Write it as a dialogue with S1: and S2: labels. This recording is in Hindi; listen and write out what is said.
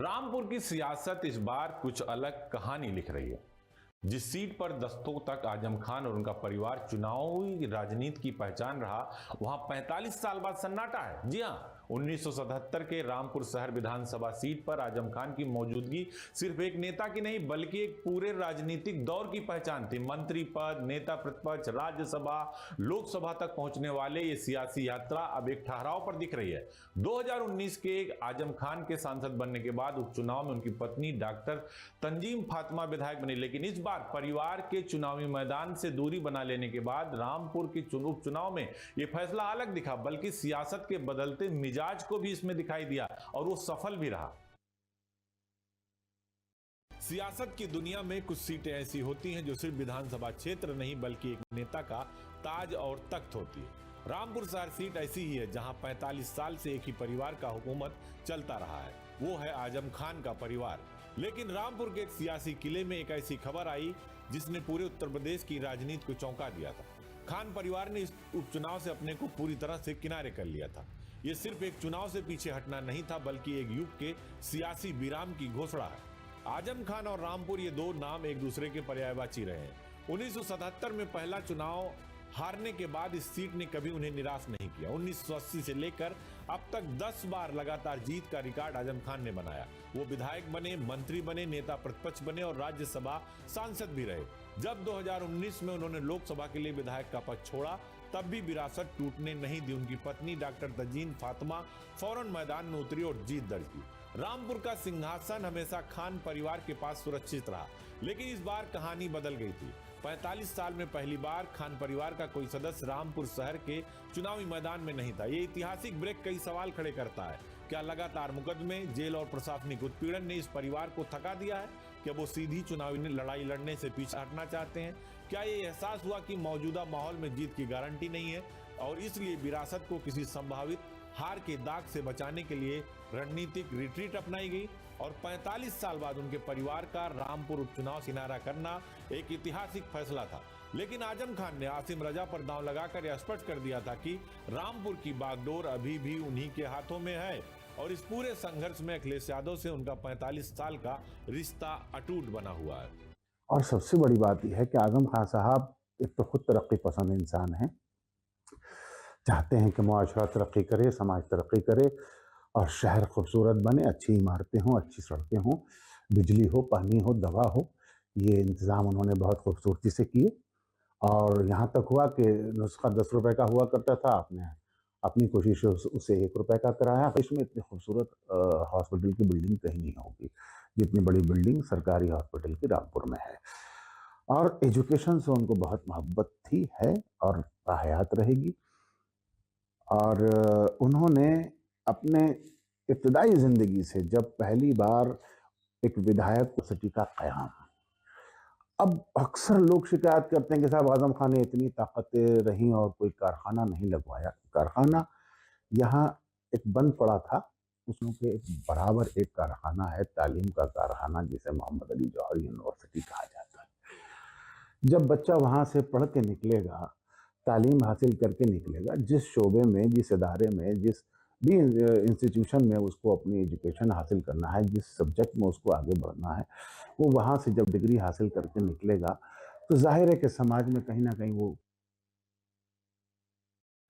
S1: रामपुर की सियासत इस बार कुछ अलग कहानी लिख रही है। जिस सीट पर दस्तों तक आजम खान और उनका परिवार चुनावी राजनीति की पहचान रहा, वहां 45 साल बाद सन्नाटा है। जी हां, 1977 के रामपुर शहर विधानसभा सीट पर आजम खान की मौजूदगी सिर्फ एक नेता की नहीं बल्कि एक पूरे राजनीतिक दौर की पहचान थी। मंत्री पद, नेता प्रतिपक्ष, राज्यसभा, लोकसभा तक पहुंचने वाले ये सियासी यात्रा अब एक ठहराव पर दिख रही है। 2019 के आजम खान के सांसद बनने के बाद उपचुनाव में उनकी पत्नी डॉक्टर तंजीम फातिमा विधायक बनी, लेकिन इस बार परिवार के चुनावी मैदान से दूरी बना लेने के बाद रामपुर के उपचुनाव में यह फैसला अलग दिखा, बल्कि सियासत के बदलते मिजाज को भी इसमें दिखाई दिया और वो सफल भी रहा। सियासत की दुनिया में कुछ सीटें ऐसी होती हैं जो सिर्फ विधानसभा क्षेत्र नहीं बल्कि एक नेता का ताज और तख्त होती है। रामपुर शहर सीट ऐसी ही है जहां 45 साल से एक ही परिवार का हुकूमत चलता रहा है, वो है आजम खान का परिवार। लेकिन रामपुर के एक सियासी किले में एक ऐसी खबर आई जिसने पूरे उत्तर प्रदेश की राजनीति को चौंका दिया था। खान परिवार ने इस उपचुनाव से अपने को पूरी तरह से किनारे कर लिया था। यह सिर्फ एक चुनाव से पीछे हटना नहीं था बल्कि एक युग के सियासी विराम की घोषणा है। आजम खान और रामपुर ये दो नाम एक दूसरे के पर्यायवाची रहे हैं। 1977 में पहला चुनाव हारने के बाद इस सीट ने कभी उन्हें निराश नहीं किया। 1980 से लेकर अब तक 10 बार लगातार जीत का रिकॉर्ड आजम खान ने बनाया। वो विधायक बने, मंत्री बने, नेता प्रतिपक्ष बने और राज्यसभा सांसद भी रहे। जब 2019 में उन्होंने लोकसभा के लिए विधायक का पद छोड़ा, तब भी विरासत टूटने नहीं दी। उनकी पत्नी डॉक्टर तंजीम फातिमा फौरन मैदान में उतरी और जीत दर्ज की। रामपुर का सिंहासन हमेशा खान परिवार के पास सुरक्षित रहा, लेकिन इस बार कहानी बदल गई थी। 45 साल में पहली बार खान परिवार का कोई सदस्य रामपुर शहर के चुनावी मैदान में नहीं था। ये ऐतिहासिक ब्रेक कई सवाल खड़े करता है। क्या लगातार मुकदमे, जेल और प्रशासनिक उत्पीड़न ने इस परिवार को थका दिया है? क्या वो सीधी चुनावी लड़ाई लड़ने से पीछे हटना चाहते हैं? क्या ये एहसास हुआ कि मौजूदा माहौल में जीत की गारंटी नहीं है और इसलिए विरासत को किसी संभावित हार के दाग से बचाने के लिए रणनीतिक रिट्रीट अपनाई गई? और 45 साल बाद उनके परिवार का रामपुर उपचुनाव किनारा करना एक ऐतिहासिक फैसला था। लेकिन आजम खान ने आसिम रजा पर दांव लगाकर यह स्पष्ट कर दिया था कि रामपुर की बागडोर अभी भी उन्हीं के हाथों में है और इस पूरे संघर्ष में अखिलेश यादव से उनका 45 साल का रिश्ता अटूट बना हुआ है।
S2: और सबसे बड़ी बात यह है कि आजम खान साहब एक तो खुद तरक्की पसंद इंसान हैं, चाहते हैं कि मुआशरा तरक्की करे, समाज तरक्की करे और शहर खूबसूरत बने, अच्छी इमारतें हों, अच्छी सड़कें हों, बिजली हो, पानी हो, दवा हो। ये इंतज़ाम उन्होंने बहुत खूबसूरती से किए और यहाँ तक हुआ कि नुस्खा 10 रुपए का हुआ करता था, आपने अपनी कोशिश उसे 1 रुपए का कराया। इसमें इतनी खूबसूरत हॉस्पिटल की बिल्डिंग कहीं नहीं होगी जितनी बड़ी बिल्डिंग सरकारी हॉस्पिटल की रामपुर में है। और एजुकेशन से उनको बहुत मोहब्बत थी, है और हयात रहेगी। और उन्होंने अपने इब्तदाई ज़िंदगी से जब पहली बार एक विधायक सिटी का क़याम, अब अक्सर लोग शिकायत करते हैं कि साहब आज़म खान ने इतनी ताकतें रहीं और कोई कारखाना नहीं लगवाया। कारखाना यहाँ एक बंद पड़ा था, उसमें के बराबर एक कारखाना है, तालीम का कारखाना, जिसे मोहम्मद अली जौहरी यूनिवर्सिटी कहा जाता है। जब बच्चा वहाँ से पढ़ के निकलेगा, तालीम हासिल करके निकलेगा, जिस शोबे में, जिस इदारे में, जिस भी इंस्टीट्यूशन में उसको अपनी एजुकेशन हासिल करना है, जिस सब्जेक्ट में उसको आगे बढ़ना है, वो वहाँ से जब डिग्री हासिल करके निकलेगा तो जाहिर है कि समाज में कहीं ना कहीं वो